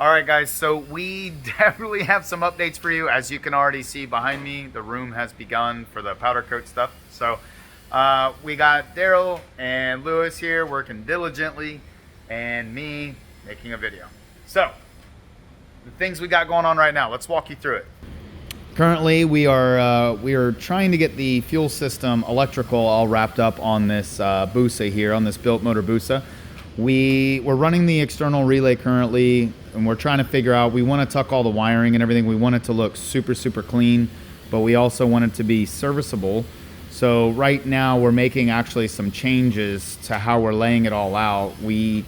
All right, guys, so we definitely have some updates for you. As you can already see behind me, the room has begun for the powder coat stuff. So we got Daryl and Lewis here working diligently, and me making a video. So the things we got going on right now, let's walk you through it. Currently, we are trying to get the fuel system electrical all wrapped up on this Busa here, on this built motor Busa. We're running the external relay currently, and we're trying to figure out, we want to tuck all the wiring and everything. We want it to look super, super clean, but we also want it to be serviceable. So right now we're making actually some changes to how we're laying it all out. We,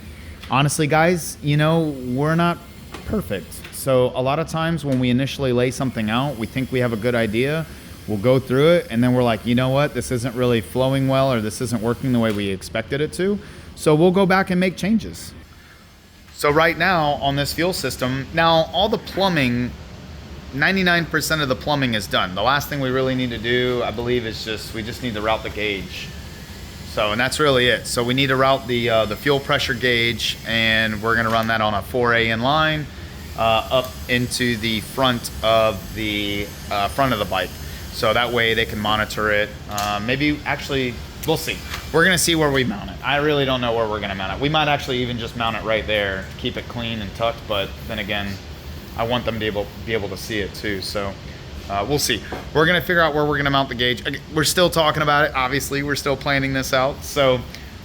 honestly guys, you know, we're not perfect. So a lot of times when we initially lay something out, we think we have a good idea. We'll go through it and then we're like, you know what, this isn't really flowing well, or this isn't working the way we expected it to. So we'll go back and make changes. So right now on this fuel system, now all the plumbing, 99% of the plumbing is done. The last thing we really need to do, I believe, is we just need to route the gauge. So, and that's really it. So we need to route the fuel pressure gauge, and we're gonna run that on a 4A line up into the front of the bike. So that way they can monitor it. Maybe actually, we'll see. We're gonna see where we mount it. I really don't know where we're gonna mount it. We might actually even just mount it right there, keep it clean and tucked, but then again, I want them to be able to see it too. So we'll see. We're gonna figure out where we're gonna mount the gauge. We're still talking about it. Obviously, we're still planning this out. So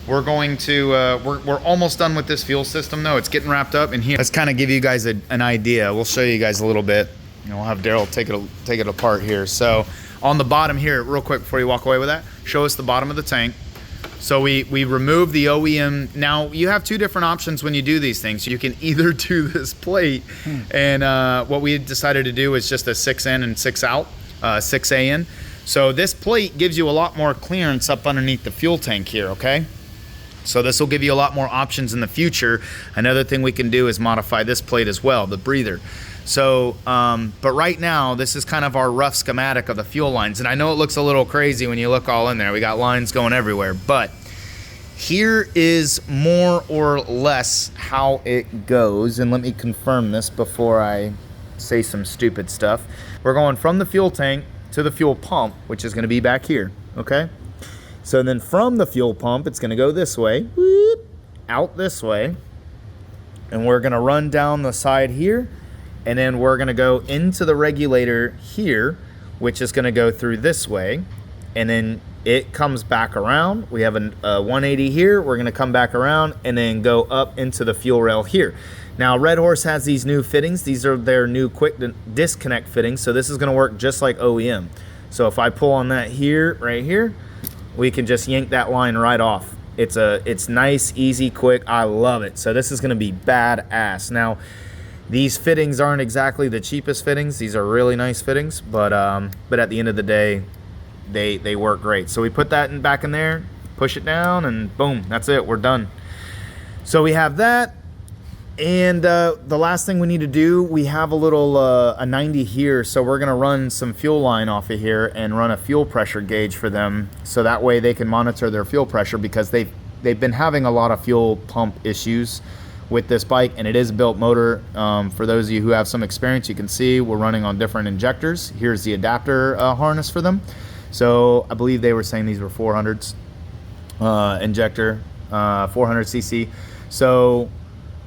we're going to, we're almost done with this fuel system though. It's getting wrapped up in here. Let's kind of give you guys an idea. We'll show you guys a little bit. And we'll have Daryl take it apart here. So on the bottom here, real quick before you walk away with that, show us the bottom of the tank. So we remove the OEM. Now you have two different options when you do these things. You can either do this plate, and what we decided to do is just a 6 in and 6 out, 6A in. So this plate gives you a lot more clearance up underneath the fuel tank here, okay? So this will give you a lot more options in the future. Another thing we can do is modify this plate as well, the breather. So, but right now, this is kind of our rough schematic of the fuel lines. And I know it looks a little crazy when you look all in there. We got lines going everywhere, but here is more or less how it goes. And let me confirm this before I say some stupid stuff. We're going from the fuel tank to the fuel pump, which is gonna be back here, okay? So then from the fuel pump, it's gonna go this way, whoop, out this way, and we're gonna run down the side here, and then we're gonna go into the regulator here, which is gonna go through this way, and then it comes back around. We have a 180 here, we're gonna come back around and then go up into the fuel rail here. Now Red Horse has these new fittings. These are their new quick disconnect fittings, so this is gonna work just like OEM. So if I pull on that here, right here, we can just yank that line right off. It's nice, easy, quick. I love it. So this is gonna be badass. Now, these fittings aren't exactly the cheapest fittings. These are really nice fittings, but at the end of the day, they work great. So we put that back in there, push it down, and boom, that's it, we're done. So we have that, and the last thing we need to do, we have a little, a 90 here, so we're gonna run some fuel line off of here and run a fuel pressure gauge for them, so that way they can monitor their fuel pressure, because they've been having a lot of fuel pump issues with this bike, and it is a built motor. For those of you who have some experience, you can see we're running on different injectors. Here's the adapter harness for them. So I believe they were saying these were 400s injector, 400 cc. So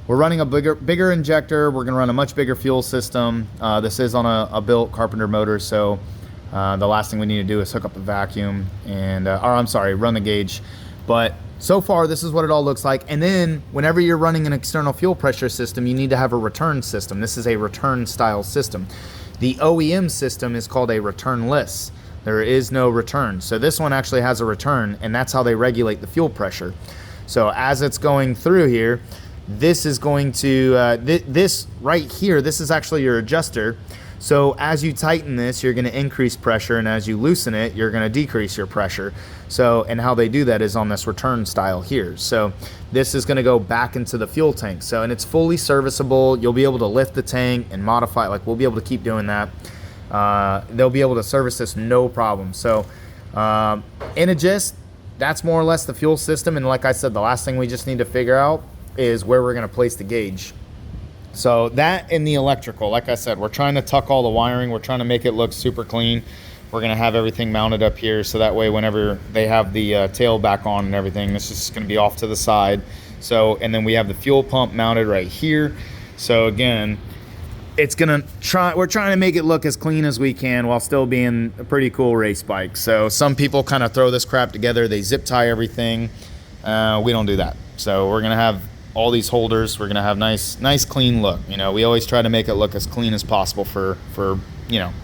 we're running a bigger injector. We're gonna run a much bigger fuel system. This is on a built Carpenter motor, so the last thing we need to do is hook up the vacuum and, or I'm sorry, run the gauge. But so far, this is what it all looks like. And then whenever you're running an external fuel pressure system, you need to have a return system. This is a return style system. The OEM system is called a returnless. There is no return. So this one actually has a return, and that's how they regulate the fuel pressure. So as it's going through here, this is going to, this right here, this is actually your adjuster. So as you tighten this, you're gonna increase pressure, and as you loosen it, you're gonna decrease your pressure. So, and how they do that is on this return style here. So this is gonna go back into the fuel tank. So, and it's fully serviceable. You'll be able to lift the tank and modify, like we'll be able to keep doing that. They'll be able to service this no problem. So in a gist, that's more or less the fuel system. And like I said, the last thing we just need to figure out is where we're gonna place the gauge. So that and the electrical, like I said, we're trying to tuck all the wiring. We're trying to make it look super clean. We're gonna have everything mounted up here, so that way whenever they have the tail back on and everything, this is gonna be off to the side. So, and then we have the fuel pump mounted right here. So again, we're trying to make it look as clean as we can while still being a pretty cool race bike. So some people kind of throw this crap together, they zip tie everything. We don't do that. So we're gonna have all these holders. We're gonna have nice clean look. You know, we always try to make it look as clean as possible for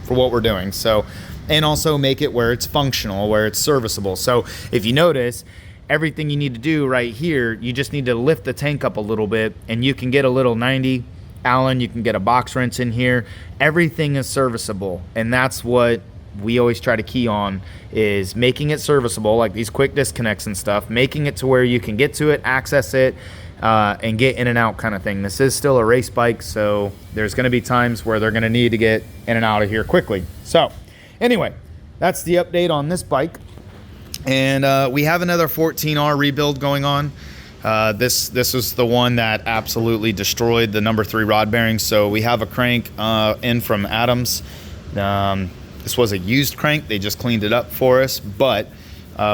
what we're doing. So, and also make it where it's functional, where it's serviceable. So if you notice, everything you need to do right here, you just need to lift the tank up a little bit, and you can get a little 90 Allen, you can get a box wrench in here. Everything is serviceable, and that's what we always try to key on, is making it serviceable, like these quick disconnects and stuff, making it to where you can get to it, access it, and get in and out kind of thing. This is still a race bike, so there's going to be times where they're going to need to get in and out of here quickly. So anyway, that's the update on this bike. And we have another 14R rebuild going on. This is the one that absolutely destroyed the number 3 rod bearing. So we have a crank in from Adams. This was a used crank. They just cleaned it up for us, but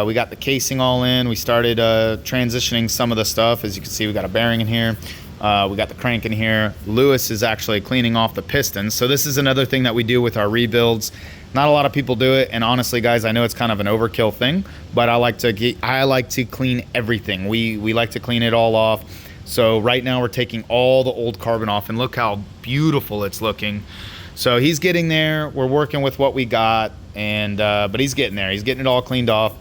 we got the casing all in. We started transitioning some of the stuff. As you can see, we got a bearing in here. We got the crank in here. Lewis is actually cleaning off the pistons. So this is another thing that we do with our rebuilds. Not a lot of people do it, and honestly, guys, I know it's kind of an overkill thing, but I like to clean everything. We like to clean it all off. So right now we're taking all the old carbon off, and look how beautiful it's looking. So he's getting there. We're working with what we got, and but he's getting there. He's getting it all cleaned off.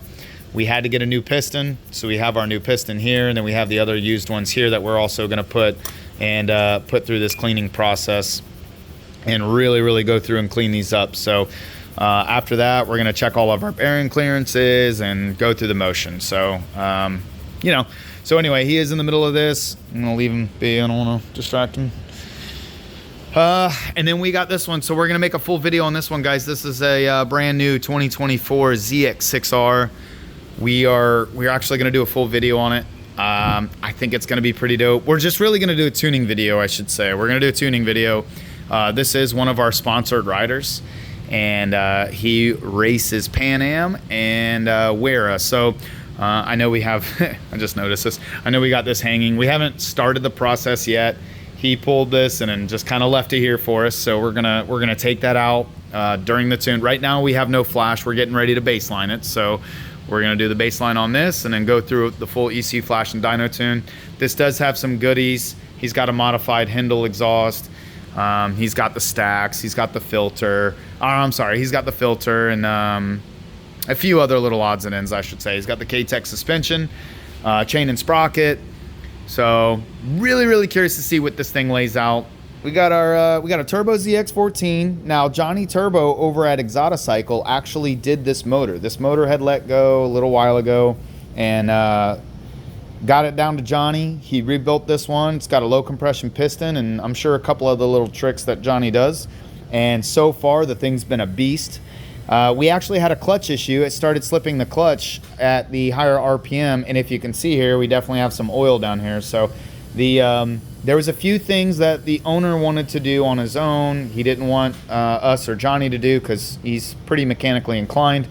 We had to get a new piston, so we have our new piston here, and then we have the other used ones here that we're also going to put through this cleaning process and really go through and clean these up. So after that, we're going to check all of our bearing clearances and go through the motion. So so anyway, he is in the middle of this. I'm going to leave him be. I don't want to distract him. And then we got this one, so we're gonna make a full video on this one, guys. This is a brand new 2024 ZX6R. We're actually gonna do a full video on it. I think it's gonna be pretty dope. We're just really gonna do a tuning video, I should say. We're gonna do a tuning video. This is one of our sponsored riders, and he races Pan Am and Wera. So I know we have, I just noticed this. I know we got this hanging. We haven't started the process yet. He pulled this and then just kind of left it here for us. So we're gonna take that out during the tune. Right now we have no flash. We're getting ready to baseline it. So we're gonna do the baseline on this and then go through the full ECU flash and dyno tune. This does have some goodies. He's got a modified Hindle exhaust. He's got the stacks. He's got the filter. I'm sorry. He's got the filter and a few other little odds and ends, I should say. He's got the K-Tech suspension, chain and sprocket. So really curious to see what this thing lays out. We got a Turbo ZX14. Now Johnny Turbo over at Exoticycle actually did this motor. This motor had let go a little while ago, and got it down to Johnny. He rebuilt this one. It's got a low compression piston, and I'm sure a couple of the little tricks that Johnny does. And so far the thing's been a beast. We actually had a clutch issue. It started slipping the clutch at the higher RPM, and if you can see here, we definitely have some oil down here. So there was a few things that the owner wanted to do on his own. He didn't want us or Johnny to do because he's pretty mechanically inclined.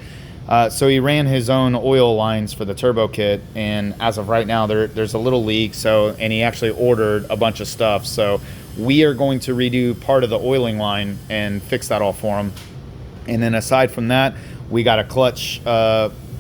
So he ran his own oil lines for the turbo kit, and as of right now there's a little leak. And he actually ordered a bunch of stuff. So we are going to redo part of the oiling line and fix that all for him. And then aside from that, we got a clutch.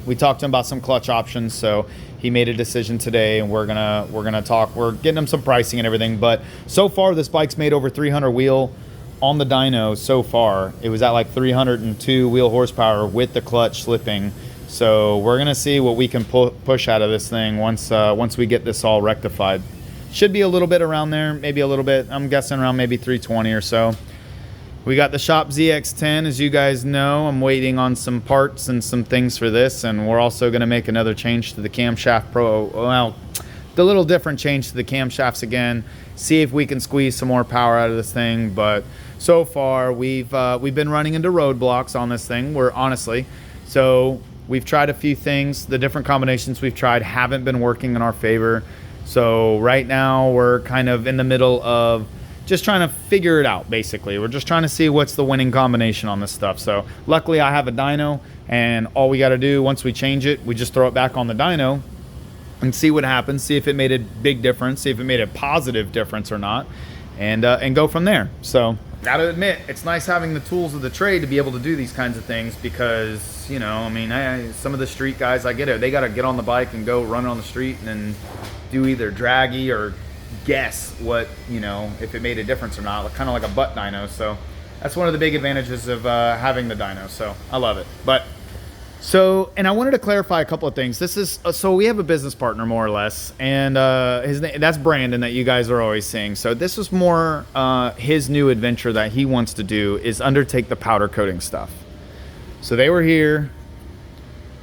We talked to him about some clutch options, so he made a decision today, and we're gonna talk. We're getting him some pricing and everything. But so far, this bike's made over 300 wheel on the dyno. So far, it was at like 302 wheel horsepower with the clutch slipping. So we're gonna see what we can push out of this thing once we get this all rectified. Should be a little bit around there, maybe a little bit. I'm guessing around maybe 320 or so. We got the Shop ZX10, as you guys know. I'm waiting on some parts and some things for this, and we're also going to make another change to the camshaft the little different change to the camshafts again, see if we can squeeze some more power out of this thing. But so far, we've been running into roadblocks on this thing. So we've tried a few things. The different combinations we've tried haven't been working in our favor. So right now, we're kind of in the middle of just trying to figure it out, basically. We're just trying to see what's the winning combination on this stuff. So luckily I have a dyno, and all we got to do once we change it, we just throw it back on the dyno and see what happens, see if it made a big difference, see if it made a positive difference or not, and go from there. So gotta admit, it's nice having the tools of the trade to be able to do these kinds of things, because, you know, I mean, some of the street guys, I get it, they got to get on the bike and go run it on the street and then do either draggy or guess what, you know, if it made a difference or not, kind of like a butt dyno. So that's one of the big advantages of having the dyno. So I love it. But so, and I wanted to clarify a couple of things. This is, so we have a business partner more or less, and his name, that's Brandon, that you guys are always seeing. So this is more his new adventure that he wants to do, is undertake the powder coating stuff. So they were here.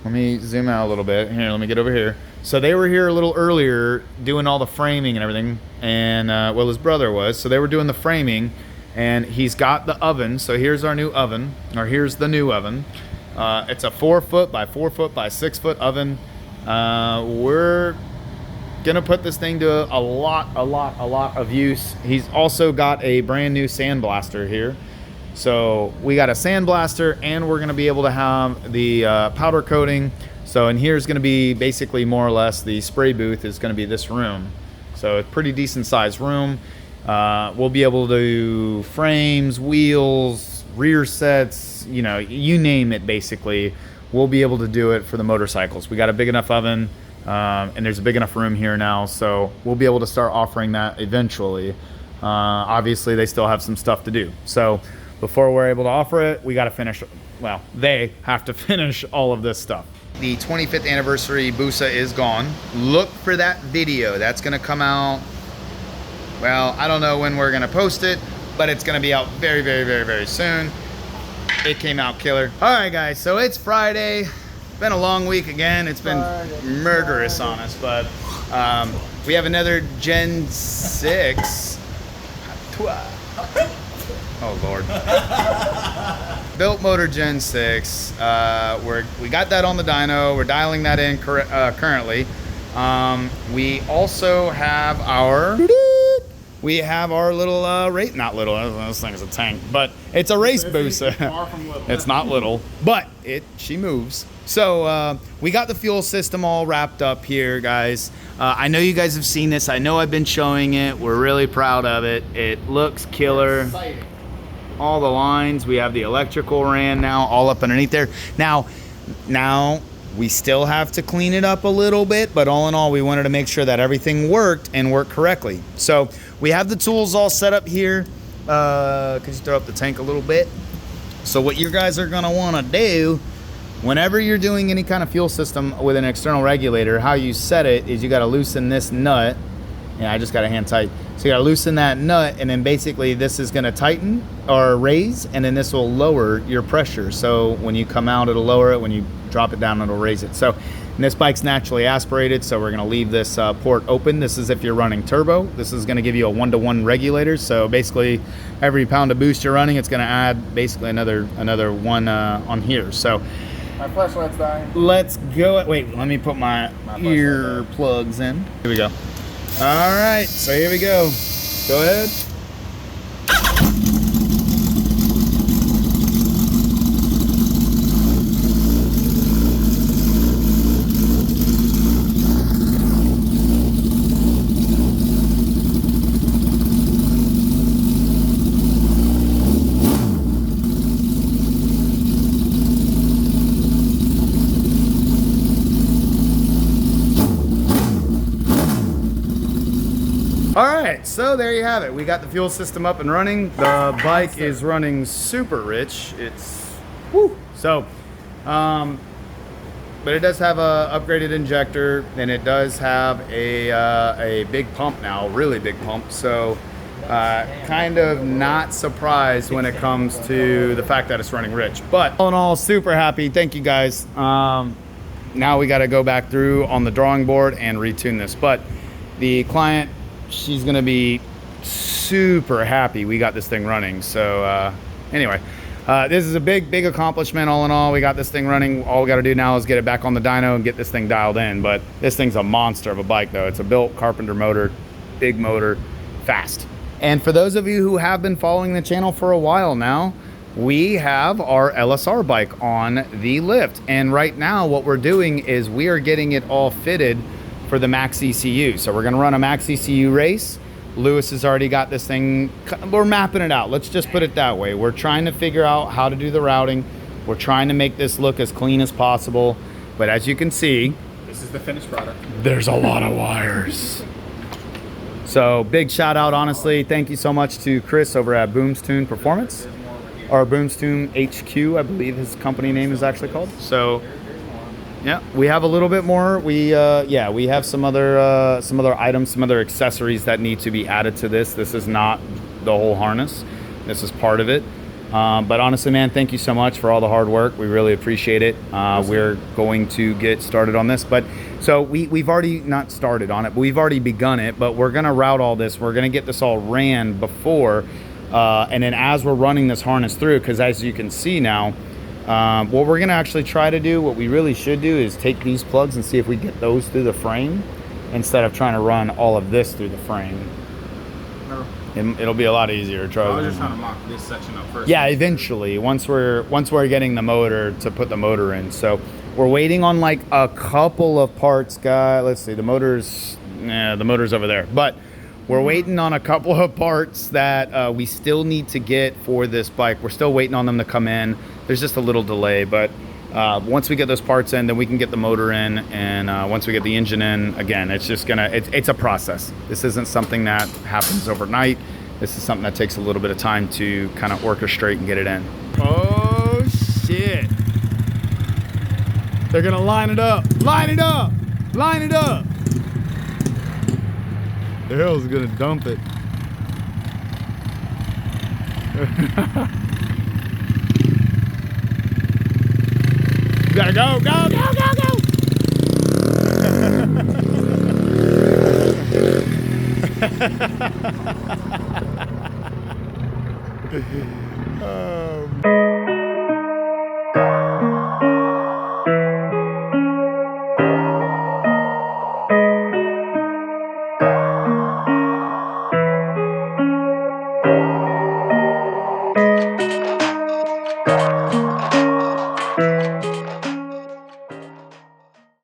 Let me zoom out a little bit. Here, let me get over here. So they were here a little earlier doing all the framing and everything, and well, his brother was. So they were doing the framing, and he's got the oven. So here's our new oven, or here's the new oven. It's a 4 foot by 4 foot by 6 foot oven. We're gonna put this thing to a lot of use. He's also got a brand new sandblaster here. So we got a sandblaster, and we're gonna be able to have the powder coating. So, and here's gonna be basically more or less the spray booth is gonna be this room. So it's a pretty decent sized room. We'll be able to do frames, wheels, rear sets, you know, you name it, basically. We'll be able to do it for the motorcycles. We got a big enough oven, and there's a big enough room here now, so we'll be able to start offering that eventually. Obviously, they still have some stuff to do. So before we're able to offer it, we got to finish, well, they have to finish all of this stuff. The 25th anniversary Busa is gone. Look for that video. That's going to come out, well, I don't know when we're going to post it, but it's going to be out very soon. It came out killer. All right, guys, so it's Friday. Been a long week again. It's been murderous on us, but we have another Gen 6. Oh, Lord. Built motor Gen 6. We got that on the dyno. We're dialing that in currently. We also have our... We have our little race, not little, this thing is a tank, but it's a race Busa. It's not little, but she moves. So we got the fuel system all wrapped up here, guys. I know you guys have seen this. I know I've been showing it. We're really proud of it. It looks killer. All the lines, we have the electrical ran now all up underneath there. Now we still have to clean it up a little bit, but all in all, we wanted to make sure that everything worked and worked correctly. So we have the tools all set up here. Could you throw up the tank a little bit? So what you guys are gonna wanna do, whenever you're doing any kind of fuel system with an external regulator, how you set it is you gotta loosen this nut. Yeah, I just got a hand tight. So you gotta loosen that nut, and then basically this is gonna tighten or raise, and then this will lower your pressure. So when you come out, it'll lower it. When you drop it down, it'll raise it. So, and this bike's naturally aspirated, so we're gonna leave this port open. This is if you're running turbo. This is gonna give you a 1-to-1 regulator. So basically, every pound of boost you're running, it's gonna add basically another one on here. So my flashlight's dying. Let's go. Wait, let me put my ear plugs in. Here we go. All right, so here we go. Go ahead. All right, so there you have it. We got the fuel system up and running. The bike is running super rich. It's woo. So, but it does have a upgraded injector, and it does have a big pump now, really big pump. So, kind of not surprised when it comes to the fact that it's running rich. But all in all, super happy. Thank you guys. Now we got to go back through on the drawing board and retune this. But the client, she's gonna be super happy we got this thing running. So anyway, this is a big accomplishment. All in all, we got this thing running. All we got to do now is get it back on the dyno and get this thing dialed in. But this thing's a monster of a bike, though. It's a built Carpenter motor, big motor, fast. And for those of you who have been following the channel for a while now, we have our LSR bike on the lift. And right now what we're doing is we are getting it all fitted for the max ECU. So we're gonna run a max ECU race. Lewis has already got this thing, we're mapping it out. Let's just put it that way. We're trying to figure out how to do the routing. We're trying to make this look as clean as possible. But as you can see, this is the finished product. There's a lot of wires. So big shout out, honestly. Thank you so much to Chris over at Boomstoon Performance, or Boomstoon HQ, I believe his company name is actually called. So yeah, we have a little bit more. We have some other items, some other accessories that need to be added to this. This is not the whole harness. This is part of it. But honestly, man, thank you so much for all the hard work. We really appreciate it. We're going to get started on this. But so we've already not started on it, but we've already begun it. But we're going to route all this. We're going to get this all ran before. And then as we're running this harness through, because as you can see now, what we're going to actually try to do, what we really should do is take these plugs and see if we get those through the frame instead of trying to run all of this through the frame. No. It'll be a lot easier. I was just trying to mock this section up first. Yeah, eventually, once we're getting the motor to put the motor in. So we're waiting on like a couple of parts, guys. Let's see, the motor's over there. But we're waiting on a couple of parts that we still need to get for this bike. We're still waiting on them to come in. There's just a little delay, but once we get those parts in, then we can get the motor in. And once we get the engine in, again, it's just it's a process. This isn't something that happens overnight. This is something that takes a little bit of time to kind of orchestrate and get it in. Oh shit. They're gonna line it up. Line it up. Line it up. The hell's gonna dump it. You gotta go, go, go, go, go!